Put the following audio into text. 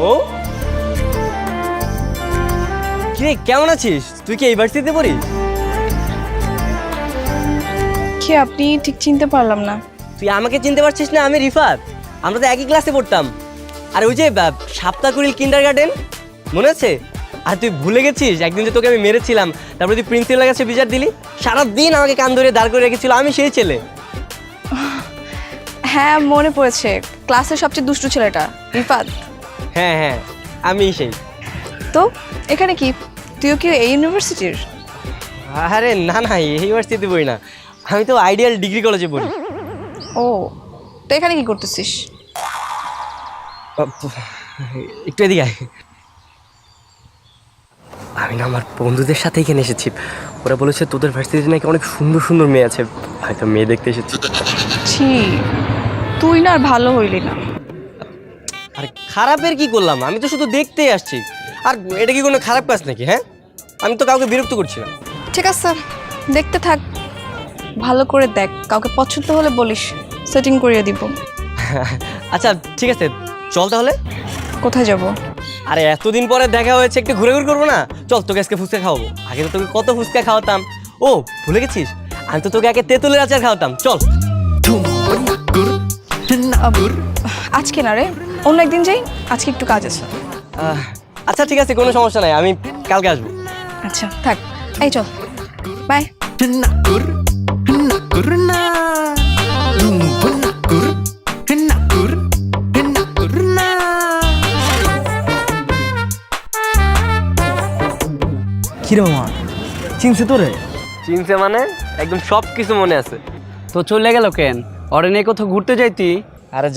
ও কিরে, কেমন আছিস? তুই কি এই ভার্সিটিতে পড়িস? কি আপনি ঠিক চিনতে পারলাম না। তুই আমাকে চিনতে পারছিস না? আমি রিফাত, আমরা তো একই ক্লাসে পড়তাম। আর ওই যে সাপ্তাকুড়িল কিন্ডারগার্টেন মনে আছে? আর তুই ভুলে গেছিস একদিন যে তোকে আমি মেরেছিলাম, তারপরে তুই প্রিন্সিপালের কাছে বিচার দিলি? সারাদিন আমাকে কান ধরে দাঁড় করে রেখেছিল, আমি সেই ছেলে। হ্যাঁ মনে পড়েছে, ক্লাসের সবচেয়ে দুষ্টু ছেলেটা রিফাত। হ্যাঁ হ্যাঁ, আমি সেই। তো এখানে কি, তুইও কি এই ইউনিভার্সিটির? আরে না না, এই ইউনিভার্সিটিতে পড়ি না, আমি তো আইডিয়াল ডিগ্রি কলেজে পড়ি। ও, তো এখানে কি করতেছিস? একটু এদিকে আয়। আমি না আমার বন্ধুদের সাথে এখানে এসেছি, ওরা বলেছে তোদের ভার্সিটিতে নাকি অনেক সুন্দর সুন্দর মেয়ে আছে, হয়তো মেয়ে দেখতে এসেছি। ছি, তুই না আর ভালো হইলি না। আর খারাপের কি করলাম? আমি তো শুধু দেখতেই আসছি। আর এটা কি কোনো খারাপ কাজ নাকি? হ্যাঁ, আমি তো কাউকে বিরক্ত করছি না। ঠিক আছে, দেখতে থাক, ভালো করে দেখ, কাউকে পছন্দ হলে বলিস, সেটিং করিয়ে দিব। আচ্ছা ঠিক আছে, চল তাহলে। কোথায় যাব? আরে এতদিন পরে দেখা হয়েছে, একটু ঘুরে ঘুরে করবো না? চল, তোকে আজকে ফুচকা খাওয়াবো। আগে তো তোকে কত ফুচকা খাওয়াতাম। ও ভুলে গেছিস, আমি তো তোকে আগে তেঁতুলের আচার খাওয়াতাম। চল। আজকে না রে, অন্য একদিন যাই, আজকে একটু কাজ আছে। আচ্ছা ঠিক আছে, কোনো সমস্যা নাই, আমি কালকে আসবো। আচ্ছা থাক, এই চল, বাই। কিরে মামা, চিনছে তোরে? চিনছে মানে? একদম সব কিছু মনে আছে। তো চলে গেল কেন? ওরে নিয়ে কোথাও ঘুরতে যাইতি? আরে